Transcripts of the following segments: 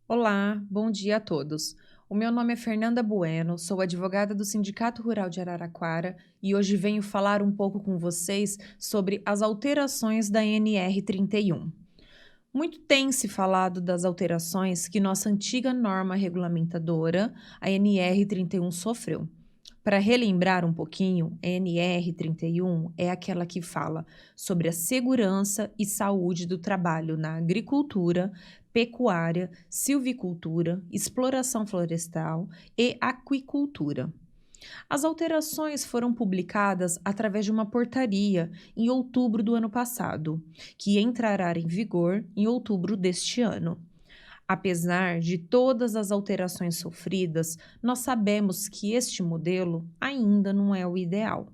Olá, bom dia a todos. O meu nome é Fernanda Bueno, sou advogada do Sindicato Rural de Araraquara e hoje venho falar um pouco com vocês sobre as alterações da NR 31. Muito tem se falado das alterações que nossa antiga norma regulamentadora, a NR 31, sofreu. Para relembrar um pouquinho, a NR 31 é aquela que fala sobre a segurança e saúde do trabalho na agricultura, pecuária, silvicultura, exploração florestal e aquicultura. As alterações foram publicadas através de uma portaria em outubro do ano passado, que entrará em vigor em outubro deste ano. Apesar de todas as alterações sofridas, nós sabemos que este modelo ainda não é o ideal,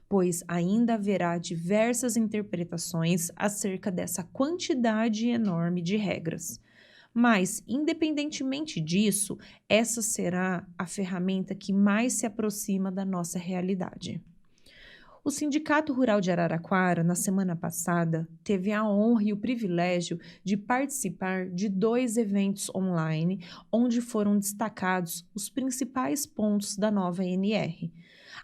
pois ainda haverá diversas interpretações acerca dessa quantidade enorme de regras. Mas, independentemente disso, essa será a ferramenta que mais se aproxima da nossa realidade. O Sindicato Rural de Araraquara, na semana passada, teve a honra e o privilégio de participar de dois eventos online, onde foram destacados os principais pontos da nova NR,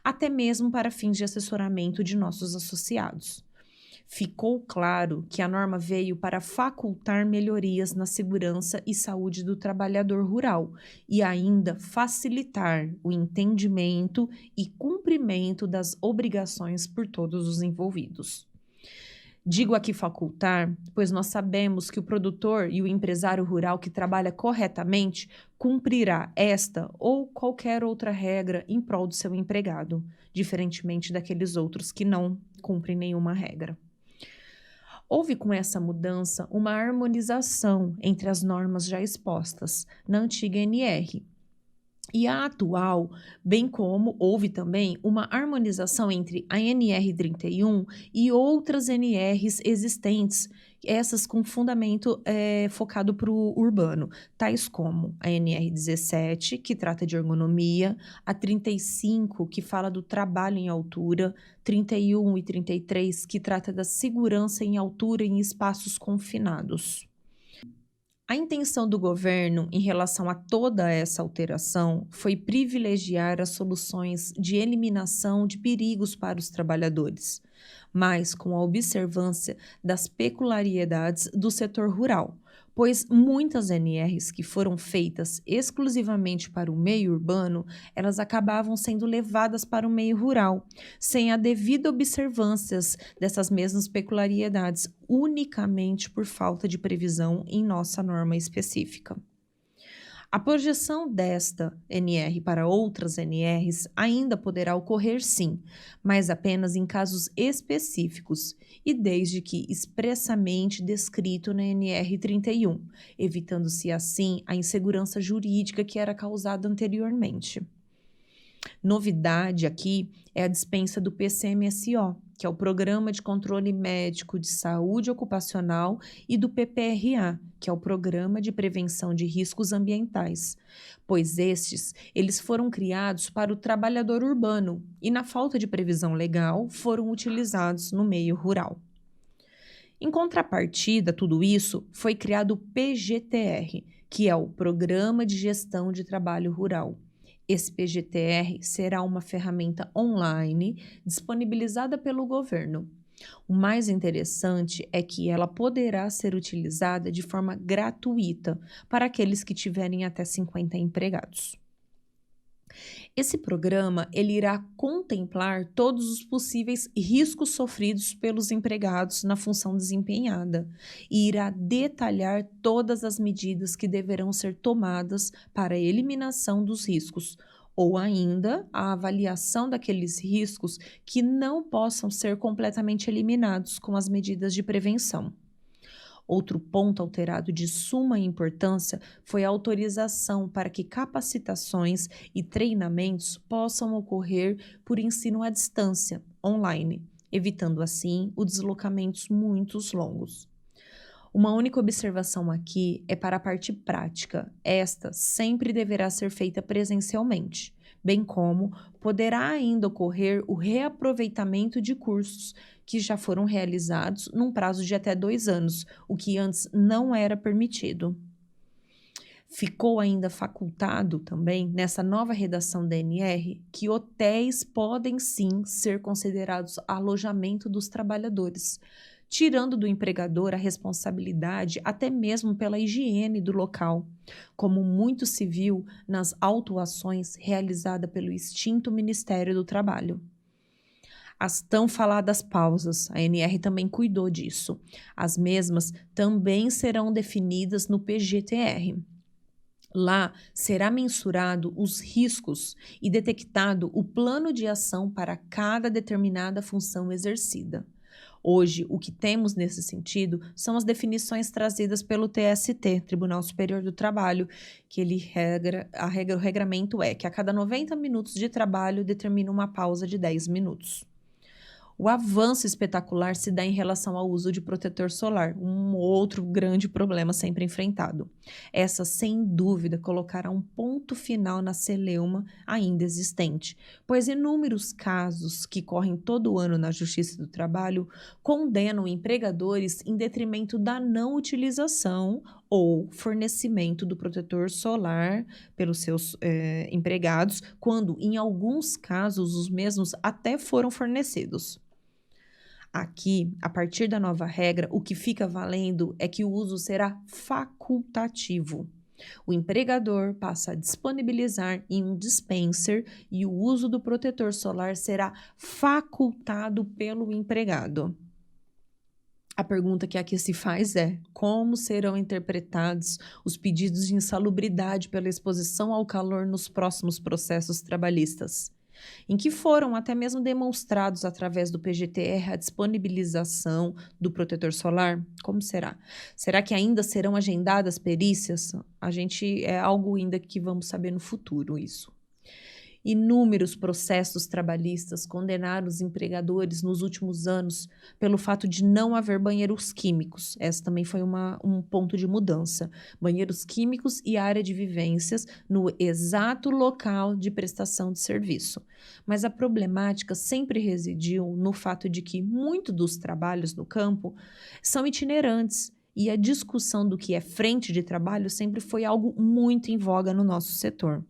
até mesmo para fins de assessoramento de nossos associados. Ficou claro que a norma veio para facultar melhorias na segurança e saúde do trabalhador rural e ainda facilitar o entendimento e cumprimento das obrigações por todos os envolvidos. Digo aqui facultar, pois nós sabemos que o produtor e o empresário rural que trabalha corretamente cumprirá esta ou qualquer outra regra em prol do seu empregado, diferentemente daqueles outros que não cumprem nenhuma regra. Houve com essa mudança uma harmonização entre as normas já expostas na antiga NR e a atual, bem como houve também uma harmonização entre a NR 31 e outras NRs existentes, essas com fundamento focado para o urbano, tais como a NR 17, que trata de ergonomia, a 35, que fala do trabalho em altura, 31 e 33, que trata da segurança em altura em espaços confinados. A intenção do governo em relação a toda essa alteração foi privilegiar as soluções de eliminação de perigos para os trabalhadores, mas com a observância das peculiaridades do setor rural, pois muitas NRs que foram feitas exclusivamente para o meio urbano, elas acabavam sendo levadas para o meio rural, sem a devida observância dessas mesmas peculiaridades, unicamente por falta de previsão em nossa norma específica. A projeção desta NR para outras NRs ainda poderá ocorrer sim, mas apenas em casos específicos e desde que expressamente descrito na NR 31, evitando-se assim a insegurança jurídica que era causada anteriormente. Novidade aqui é a dispensa do PCMSO, que é o Programa de Controle Médico de Saúde Ocupacional, e do PPRA, que é o Programa de Prevenção de Riscos Ambientais, pois eles foram criados para o trabalhador urbano e, na falta de previsão legal, foram utilizados no meio rural. Em contrapartida a tudo isso, foi criado o PGTR, que é o Programa de Gestão de Trabalho Rural. Esse PGTR será uma ferramenta online disponibilizada pelo governo. O mais interessante é que ela poderá ser utilizada de forma gratuita para aqueles que tiverem até 50 empregados. Esse programa ele irá contemplar todos os possíveis riscos sofridos pelos empregados na função desempenhada e irá detalhar todas as medidas que deverão ser tomadas para a eliminação dos riscos, ou ainda a avaliação daqueles riscos que não possam ser completamente eliminados com as medidas de prevenção. Outro ponto alterado de suma importância foi a autorização para que capacitações e treinamentos possam ocorrer por ensino à distância, online, evitando assim os deslocamentos muito longos. Uma única observação aqui é para a parte prática. Esta sempre deverá ser feita presencialmente, bem como poderá ainda ocorrer o reaproveitamento de cursos que já foram realizados num prazo de até 2 anos, o que antes não era permitido. Ficou ainda facultado também, nessa nova redação da ANR, que hotéis podem sim ser considerados alojamento dos trabalhadores, tirando do empregador a responsabilidade até mesmo pela higiene do local, como muito se viu nas autuações realizadas pelo extinto Ministério do Trabalho. As tão faladas pausas, a ANR também cuidou disso. As mesmas também serão definidas no PGTR. Lá será mensurado os riscos e detectado o plano de ação para cada determinada função exercida. Hoje, o que temos nesse sentido são as definições trazidas pelo TST, Tribunal Superior do Trabalho, que o regramento é que a cada 90 minutos de trabalho determina uma pausa de 10 minutos. O avanço espetacular se dá em relação ao uso de protetor solar, um outro grande problema sempre enfrentado. Essa, sem dúvida, colocará um ponto final na celeuma ainda existente, pois inúmeros casos que correm todo ano na Justiça do Trabalho condenam empregadores em detrimento da não utilização ou fornecimento do protetor solar pelos seus empregados, quando, em alguns casos, os mesmos até foram fornecidos. Aqui, a partir da nova regra, o que fica valendo é que o uso será facultativo. O empregador passa a disponibilizar em um dispenser e o uso do protetor solar será facultado pelo empregado. A pergunta que aqui se faz é: como serão interpretados os pedidos de insalubridade pela exposição ao calor nos próximos processos trabalhistas? Em que foram até mesmo demonstrados através do PGTR a disponibilização do protetor solar? Como será? Será que ainda serão agendadas perícias? É algo ainda que vamos saber no futuro isso. Inúmeros processos trabalhistas condenaram os empregadores nos últimos anos pelo fato de não haver banheiros químicos. Essa também foi um ponto de mudança. Banheiros químicos e área de vivências no exato local de prestação de serviço. Mas a problemática sempre residiu no fato de que muitos dos trabalhos no campo são itinerantes. E a discussão do que é frente de trabalho sempre foi algo muito em voga no nosso setor.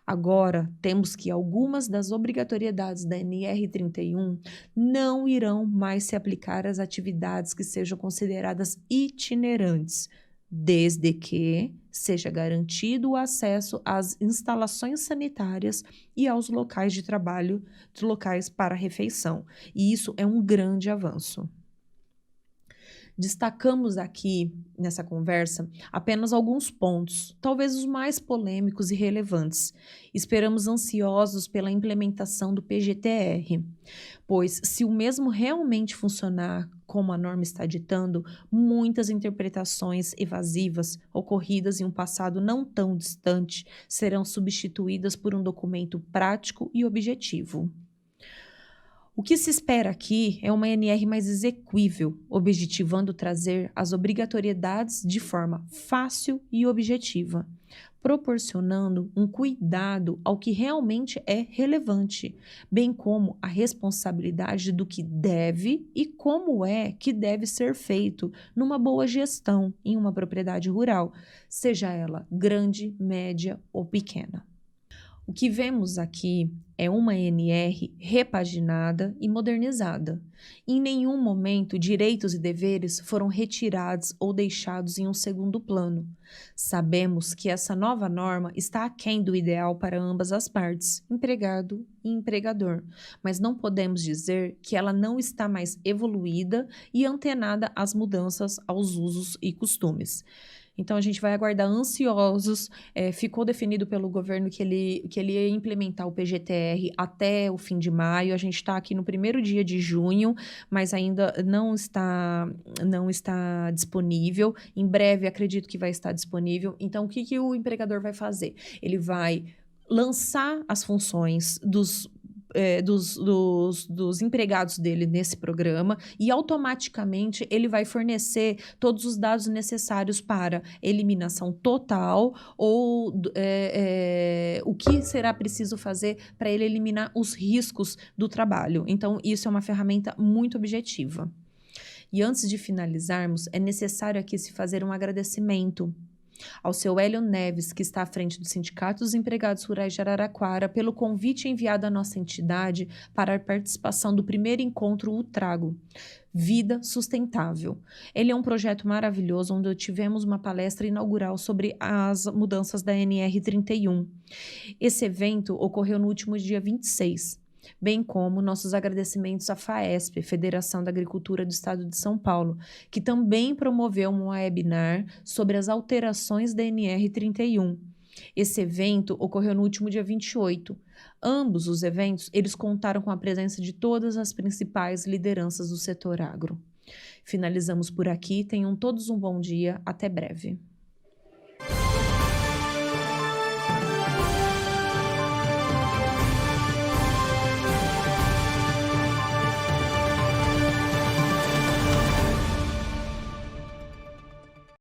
Agora, temos que algumas das obrigatoriedades da NR31 não irão mais se aplicar às atividades que sejam consideradas itinerantes, desde que seja garantido o acesso às instalações sanitárias e aos locais de trabalho, locais para refeição. E isso é um grande avanço. Destacamos aqui, nessa conversa, apenas alguns pontos, talvez os mais polêmicos e relevantes. Esperamos ansiosos pela implementação do PGTR, pois se o mesmo realmente funcionar como a norma está ditando, muitas interpretações evasivas ocorridas em um passado não tão distante serão substituídas por um documento prático e objetivo. O que se espera aqui é uma ANR mais exequível, objetivando trazer as obrigatoriedades de forma fácil e objetiva, proporcionando um cuidado ao que realmente é relevante, bem como a responsabilidade do que deve e como é que deve ser feito numa boa gestão em uma propriedade rural, seja ela grande, média ou pequena. O que vemos aqui é uma ANR repaginada e modernizada. Em nenhum momento, direitos e deveres foram retirados ou deixados em um segundo plano. Sabemos que essa nova norma está aquém do ideal para ambas as partes, empregado e empregador, mas não podemos dizer que ela não está mais evoluída e antenada às mudanças aos usos e costumes. Então, a gente vai aguardar ansiosos. Ficou definido pelo governo que ele ia implementar o PGTR até o fim de maio. A gente está aqui no primeiro dia de junho, mas ainda não está disponível. Em breve, acredito que vai estar disponível. Então, o que o empregador vai fazer? Ele vai lançar as funções dos empregados dele nesse programa e automaticamente ele vai fornecer todos os dados necessários para eliminação total ou o que será preciso fazer para ele eliminar os riscos do trabalho. Então, isso é uma ferramenta muito objetiva. E antes de finalizarmos, é necessário aqui se fazer um agradecimento Ao seu Hélio Neves, que está à frente do Sindicato dos Empregados Rurais de Araraquara, pelo convite enviado à nossa entidade para a participação do primeiro encontro O Trago, Vida Sustentável. Ele é um projeto maravilhoso onde tivemos uma palestra inaugural sobre as mudanças da NR31. Esse evento ocorreu no último dia 26, bem como nossos agradecimentos à FAESP, Federação da Agricultura do Estado de São Paulo, que também promoveu um webinar sobre as alterações da NR31. Esse evento ocorreu no último dia 28. Ambos os eventos, eles contaram com a presença de todas as principais lideranças do setor agro. Finalizamos por aqui, tenham todos um bom dia, até breve.